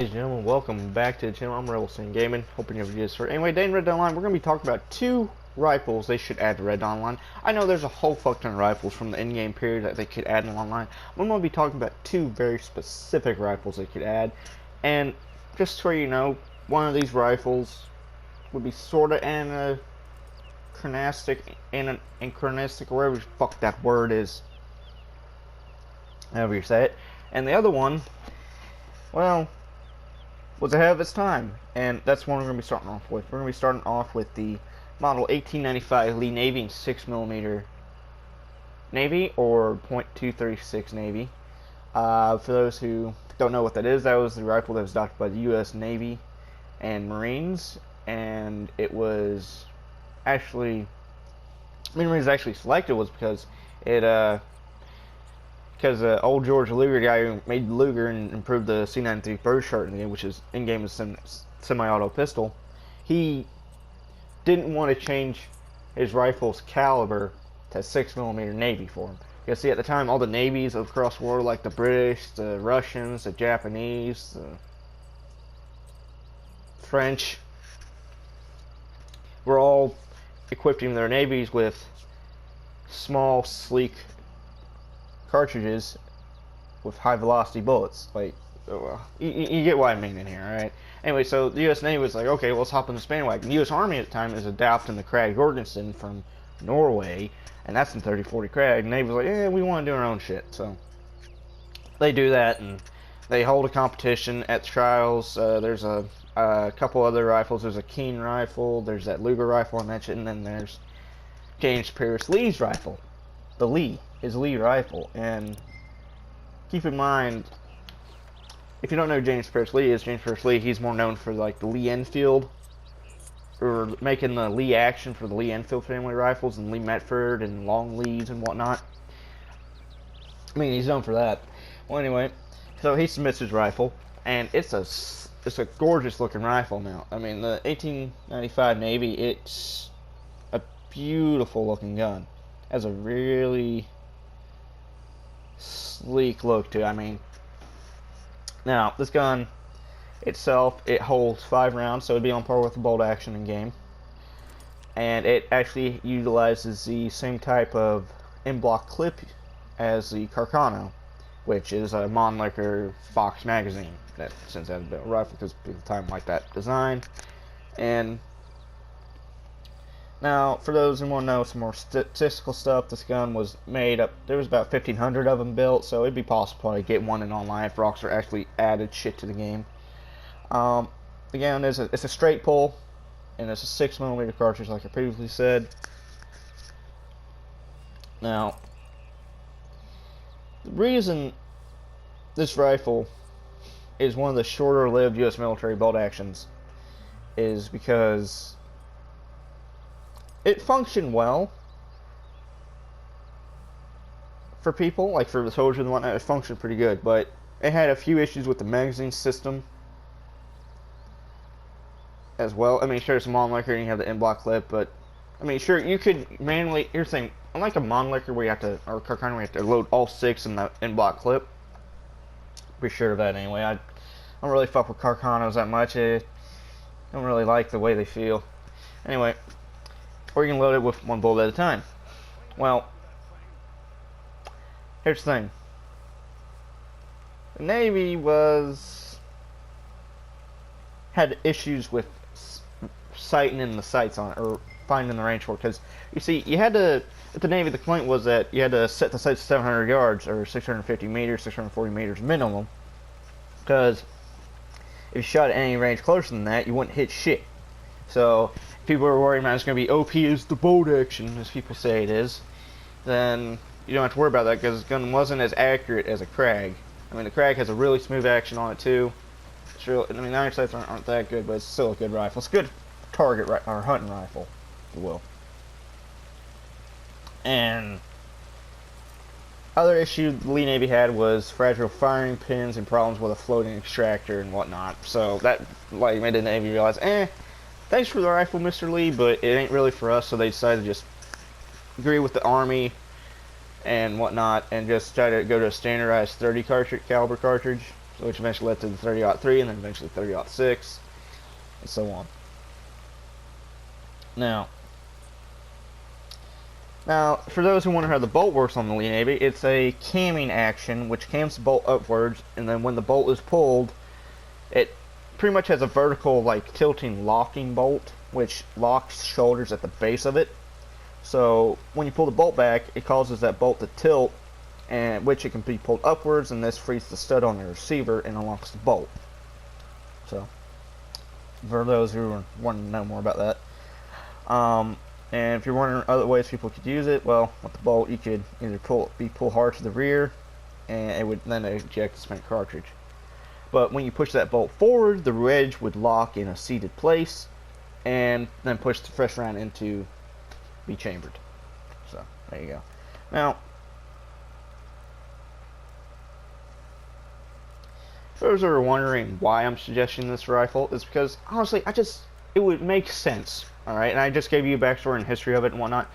Ladies and gentlemen, welcome back to the channel. I'm Rebelson Gaming. Hoping you have a good start. Anyway, today in Red Dead Online, we're going to be talking about two rifles they should add to Red Dead Online. I know there's a whole fuck ton of rifles from the in-game period that they could add in online. I'm going to be talking about two very specific rifles they could add. And just so you know, one of these rifles would be sort of anachronistic, or whatever the fuck that word is. However you say it. And the other one, well, was ahead of its time, and that's one we're going to be starting off with. We're going to be starting off with the model 1895 Lee Navy 6mm Navy, or .236 Navy. For those who don't know what that is, that was the rifle that was adopted by the U.S. Navy and Marines, and it was actually, the main reason it was actually selected was because it, old George Luger guy who made the Luger and improved the C93 bird shot in the game, which is in-game is semi-auto pistol, he didn't want to change his rifle's caliber to 6mm Navy for him. Because see, at the time, all the navies across the world, like the British, the Russians, the Japanese, the French, were all equipping their navies with small, sleek cartridges with high velocity bullets. Like, you get what I mean in here, alright? Anyway, so the U.S. Navy was like, okay, well, let's hop on this bandwagon. The U.S. Army at the time is adapting the Krag Jorgensen from Norway, and that's in 3040 Krag. And the Navy was like, yeah, we want to do our own shit. So they do that, and they hold a competition at the trials. There's a couple other rifles. There's a Keen rifle. There's that Luger rifle I mentioned, and then there's James Pierce Lee's rifle. The Lee, his Lee rifle. And keep in mind, if you don't know who James Pierce Lee is, James Pierce Lee, he's more known for like the Lee Enfield, or making the Lee action for the Lee Enfield family rifles and Lee Metford and long leads and whatnot. I mean, he's known for that. Well, anyway, so he submits his rifle, and it's a gorgeous looking rifle now. I mean, the 1895 Navy, it's a beautiful looking gun. It has a really sleek look to it. I mean, now this gun itself, it holds 5 rounds, so it'd be on par with the bolt action in game, and it actually utilizes the same type of in-block clip as the Carcano, which is a Mannlicher Fox magazine that since has been a rifle because people at the time like that design. And now, for those who want to know some more statistical stuff, this gun was made up, there was about 1,500 of them built, so it'd be possible to get one in online if Rockstar actually added shit to the game. Again, it's a straight pull, and it's a 6mm cartridge, like I previously said. Now, the reason this rifle is one of the shorter-lived U.S. military bolt actions is because it functioned well for people, like for the soldiers and whatnot. It functioned pretty good, but it had a few issues with the magazine system as well. I mean, sure, it's a Mannlicher and you have the in-block clip, but I mean, sure, you could manually, here's the thing, unlike a Mannlicher where you have to, or Carcano where you have to load all 6 in the in-block clip. Be sure of that anyway. I don't really fuck with Carcanos that much. I don't really like the way they feel. Anyway, or you can load it with 1 bullet at a time. Well, here's the thing. The Navy had issues with sighting in the sights on it, or finding the range for it, because you see, you had to, at the Navy, the complaint was that you had to set the sights 700 yards, or 650 meters, 640 meters minimum, because if you shot at any range closer than that, you wouldn't hit shit. So, if people are worried about it's going to be OP as the bolt action, as people say it is, then you don't have to worry about that, because the gun wasn't as accurate as a Krag. I mean, the Krag has a really smooth action on it, too. It's real, I mean, the iron sights aren't that good, but it's still a good rifle. It's a good target, or hunting rifle, if you will. And other issue the Lee Navy had was fragile firing pins and problems with a floating extractor and whatnot. So that like made the Navy realize, thanks for the rifle, Mr. Lee, but it ain't really for us. So they decided to just agree with the Army and whatnot, and just try to go to a standardized 30 caliber cartridge. which eventually led to the 30-03 and then eventually 30-06 and so on. Now, for those who wonder how the bolt works on the Lee Navy, it's a camming action which cams the bolt upwards, and then when the bolt is pulled, it pretty much has a vertical, like, tilting locking bolt, which locks shoulders at the base of it. So when you pull the bolt back, it causes that bolt to tilt, and which it can be pulled upwards, and this frees the stud on the receiver and unlocks the bolt. So, for those who want to know more about that. And if you're wondering other ways people could use it, well, with the bolt, you could either pull hard to the rear, and it would then eject the spent cartridge. But when you push that bolt forward, the wedge would lock in a seated place, and then push the fresh round into be chambered. So there you go. Now, for those who are wondering why I'm suggesting this rifle, is because honestly, it would make sense. Alright, and I just gave you a backstory and history of it and whatnot.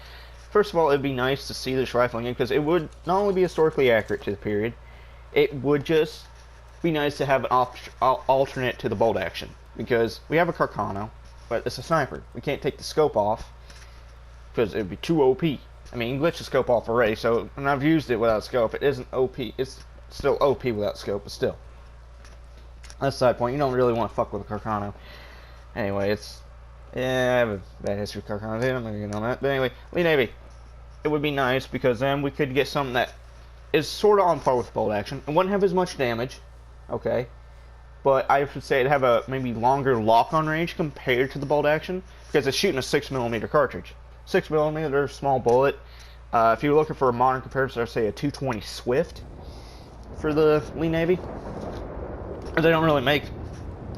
First of all, it'd be nice to see this rifle again, because it would not only be historically accurate to the period, it would just be nice to have an alternate to the bolt action. Because we have a Carcano, but it's a sniper. We can't take the scope off, because it would be too OP. I mean, you can glitch the scope off already, so, and I've used it without scope. It isn't OP. It's still OP without scope, but still. That's a side point. You don't really want to fuck with a Carcano. Anyway, yeah, I have a bad history with Carcanos. I'm not going to get on that. But anyway, Lee Navy. It would be nice because then we could get something that is sort of on par with bolt action. It wouldn't have as much damage, okay? But I would say it'd have a maybe longer lock-on range compared to the bolt action because it's shooting a 6mm cartridge. 6mm, small bullet. If you're looking for a modern comparison, I'd say a 220 Swift for the Lee Navy. They don't really make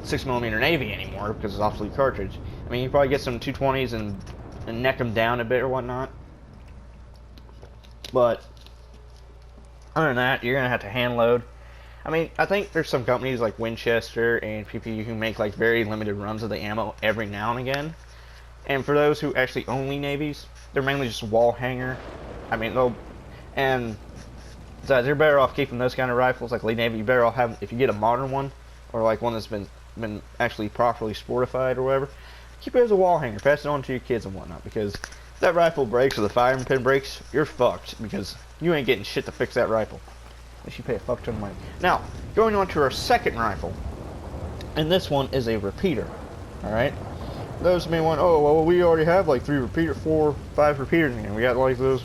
6mm Navy anymore because it's obsolete cartridge. I mean, you probably get some 220s and neck them down a bit or whatnot. But other than that, you're gonna have to hand load. I mean, I think there's some companies like Winchester and people who make like very limited runs of the ammo every now and again. And for those who actually own Lee Navies, they're mainly just wall hanger. I mean, they're better off keeping those kind of rifles like Lee Navy. You better off having, if you get a modern one or like one that's been actually properly sportified or whatever, keep it as a wall hanger, pass it on to your kids and whatnot, because if that rifle breaks or the firing pin breaks, you're fucked, because you ain't getting shit to fix that rifle unless you pay a fuck ton of money. Now, going on to our second rifle, and this one is a repeater. Alright, those may want, oh well, we already have like 4 or 5 repeaters in here. We got like those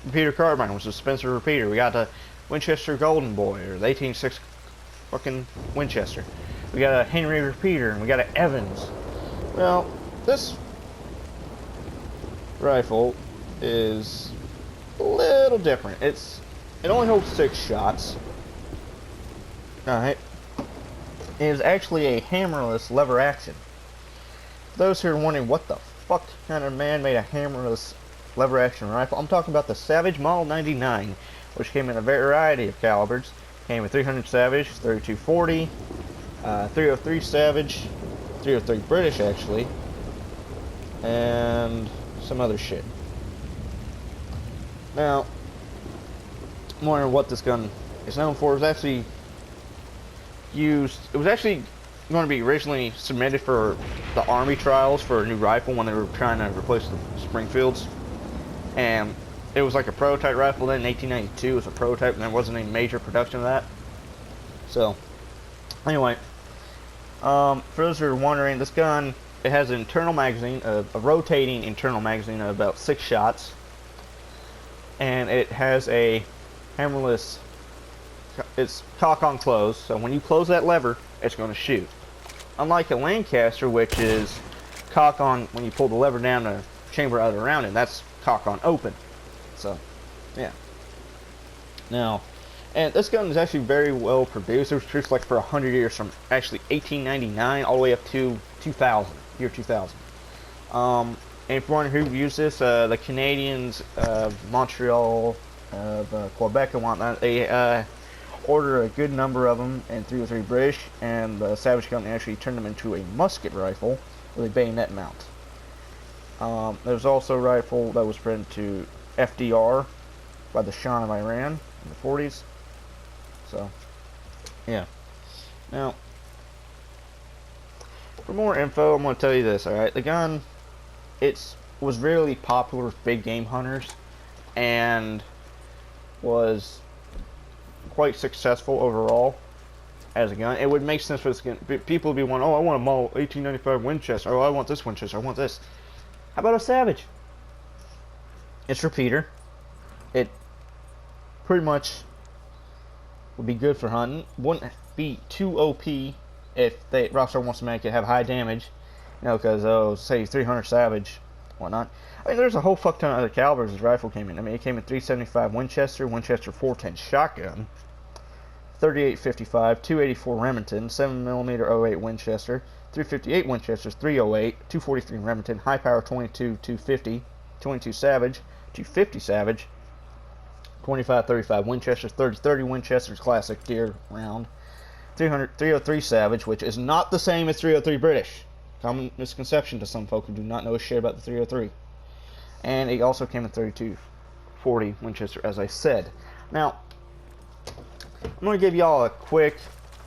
repeater carbine, which is a Spencer repeater. We got the Winchester Golden Boy, or the 18.6 fucking Winchester. We got a Henry repeater, and we got an Evans. Well, this rifle is a little different. It only holds 6 shots. Alright. It is actually a hammerless lever action. For those who are wondering what the fuck kind of man made a hammerless lever action rifle, I'm talking about the Savage Model 99, which came in a variety of calibers. Came with 300 Savage, 3240, 303 Savage, 303 British actually, and some other shit. Now, I'm wondering what this gun is known for. It was actually going to be originally submitted for the Army trials for a new rifle when they were trying to replace the Springfields. And it was like a prototype rifle then in 1892. It was a prototype and there wasn't any major production of that. So, anyway, for those who are wondering, this gun, it has an internal magazine, a rotating internal magazine of about 6 shots. And it has a hammerless, it's cock on close, so when you close that lever, it's going to shoot. Unlike a Lancaster, which is cock on when you pull the lever down to chamber out around it, that's cock on open. So, yeah. Now, and this gun is actually very well produced. It was produced like for 100 years, from actually 1899 all the way up to 2000, year 2000. And if you're wondering who used this, the Canadians of Montreal, of Quebec and whatnot, they ordered a good number of them, and 3 or 3 British, and the Savage Company actually turned them into a musket rifle with a bayonet mount. There's also a rifle that was bred into FDR by the Shah of Iran in the 40s. So, yeah. Now, for more info, I'm going to tell you this, alright? The gun, was really popular with big game hunters, and was quite successful overall as a gun. It would make sense for this gun. People would be wanting, oh, I want a Model 1895 Winchester, oh, I want this Winchester, I want this. How about a Savage? It's repeater. It pretty much would be good for hunting. Wouldn't be too OP if Rockstar wants to make it have high damage, you know, because, oh, say 300 Savage, whatnot. I mean, there's a whole fuck ton of other calibers this rifle came in. I mean, it came in 375 Winchester, Winchester 410 shotgun, 3855, 284 Remington, 7mm 08 Winchester, 358 Winchesters, 308, 243 Remington, high power 22, 250, 22 Savage, 250 Savage, 25-35 Winchester, 30-30 Winchester's classic deer round, 303 Savage, which is not the same as 303 British. Common misconception to some folk who do not know shit about the 303. And it also came in 32-40 Winchester, as I said. Now, I'm going to give y'all a quick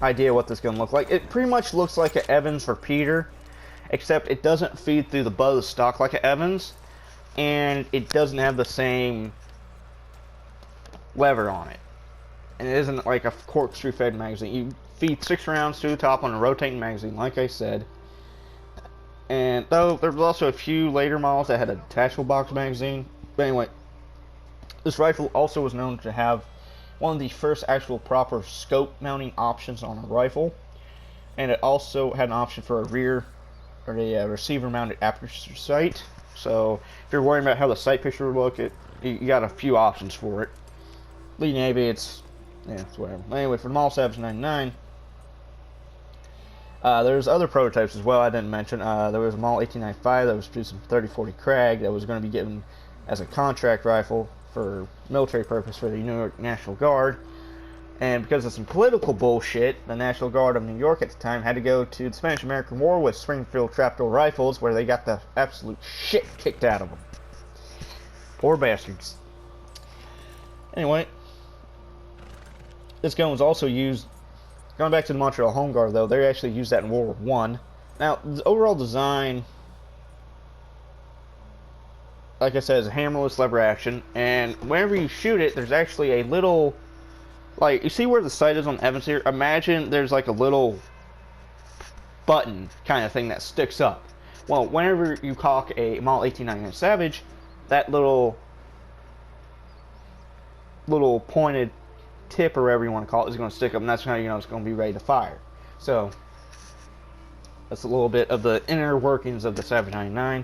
idea what this gun looks like. It pretty much looks like an Evans repeater, except it doesn't feed through the butt of the stock like an Evans, and it doesn't have the same lever on it. And it isn't like a corkscrew fed magazine. You feed 6 rounds to the top on a rotating magazine, like I said. And though there was also a few later models that had a detachable box magazine. But anyway, this rifle also was known to have one of the first actual proper scope mounting options on a rifle. And it also had an option for a receiver mounted aperture sight. So if you're worrying about how the sight picture would look, you got a few options for it. Lee Navy, it's whatever. Anyway, for the Model Savage 99, there's other prototypes as well I didn't mention. There was a Model 1895 that was produced in 3040 Krag that was going to be given as a contract rifle for military purpose for the New York National Guard. And because of some political bullshit, the National Guard of New York at the time had to go to the Spanish-American War with Springfield trapdoor rifles, where they got the absolute shit kicked out of them. Poor bastards. Anyway, this gun was also used, going back to the Montreal Home Guard though, they actually used that in World War I. Now, the overall design, like I said, is a hammerless lever action, and whenever you shoot it, there's actually a little, like, you see where the sight is on Evans here? Imagine there's like a little button kind of thing that sticks up. Well, whenever you cock a Model 1899 Savage, that little pointed tip or whatever you want to call it is going to stick up, and that's how you know it's going to be ready to fire. So that's a little bit of the inner workings of the Savage 99.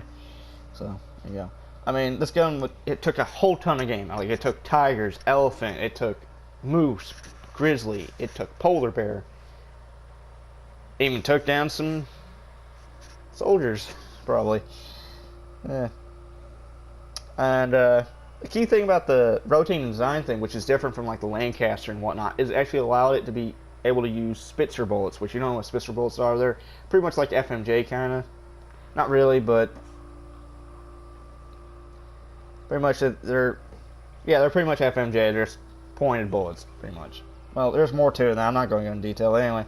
So there you go. I mean, this gun, it took a whole ton of game. Like, it took tigers, elephant, it took moose, grizzly, it took polar bear, it even took down some soldiers probably. Yeah. And the key thing about the rotating design thing, which is different from like the Lancaster and whatnot, is it actually allowed it to be able to use Spitzer bullets, which you know what Spitzer bullets are. They're pretty much like FMJ kind of. Not really, but pretty much they're pretty much FMJ. They're just pointed bullets, pretty much. Well, there's more to it now. I'm not going into detail anyway.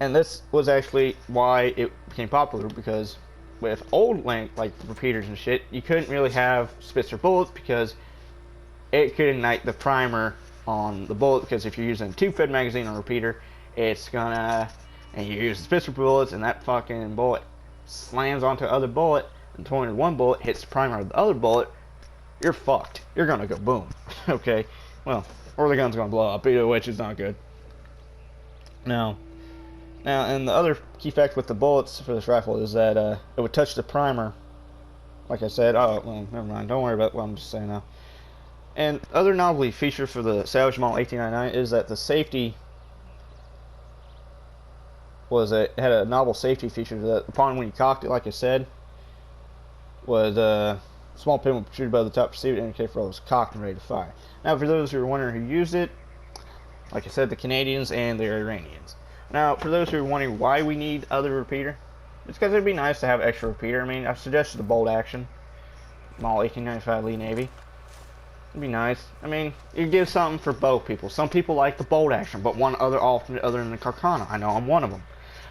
And this was actually why it became popular, because with old like repeaters and shit, you couldn't really have Spitzer bullets because it could ignite the primer on the bullet, because if you're using a tube-fed magazine on a repeater, it's gonna, and you use the Spitzer bullets and that fucking bullet slams onto the other bullet, and 21 bullet hits the primer of the other bullet, you're fucked. You're gonna go boom. Okay? Well, or the gun's gonna blow up, either which is not good. Now, and the other key fact with the bullets for this rifle is that it would touch the primer. Like I said, oh, well, never mind. Don't worry about what I'm just saying now. And other novelty feature for the Savage Model 1899 is that the safety it had a novel safety feature that upon when you cocked it, like I said, was a small pin would protrude above the top receiver to indicate for all was cocked and ready to fire. Now, for those who are wondering who used it, like I said, the Canadians and the Iranians. Now, for those who are wondering why we need other repeater, it's because it'd be nice to have extra repeater. I mean, I've suggested the bolt action, Model 1895 Lee Navy. It'd be nice. I mean, you give something for both people. Some people like the bolt action, but want other alternate other than the Carcana. I know I'm one of them.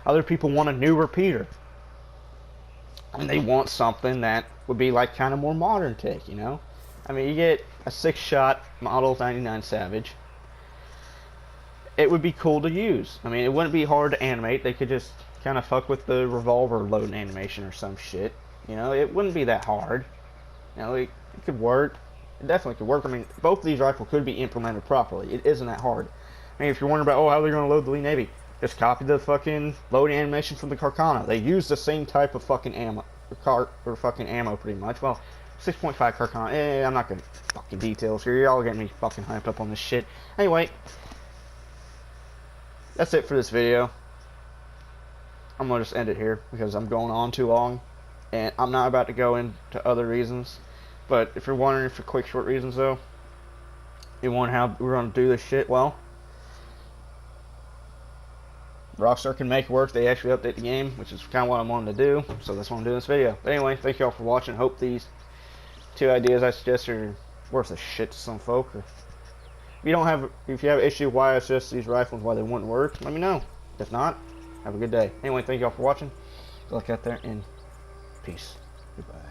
Other people want a new repeater. And they want something that would be like kind of more modern take, you know? I mean, you get a 6-shot Model 99 Savage. It would be cool to use. I mean, it wouldn't be hard to animate. They could just kind of fuck with the revolver loading animation or some shit. You know, it wouldn't be that hard. You know, it could work. It definitely could work. I mean, both of these rifles could be implemented properly. It isn't that hard. I mean, if you're wondering about, oh, how they're going to load the Lee Navy, just copy the fucking loading animation from the Carcana. They use the same type of fucking ammo, ammo pretty much. Well, 6.5 Carcana. I'm not going to fucking details here. Y'all getting me fucking hyped up on this shit. Anyway, that's it for this video. I'm going to just end it here because I'm going on too long. And I'm not about to go into other reasons. But if you're wondering for quick, short reasons, though, you wonder how we're going to do this shit, well, Rockstar can make it work. They actually update the game, which is kind of what I wanted to do. So that's why I'm doing this video. But anyway, thank you all for watching. Hope these 2 ideas I suggested are worth a shit to some folk. Or if you have an issue why I suggest these rifles, why they wouldn't work, let me know. If not, have a good day. Anyway, thank you all for watching. Good luck out there, and peace. Goodbye.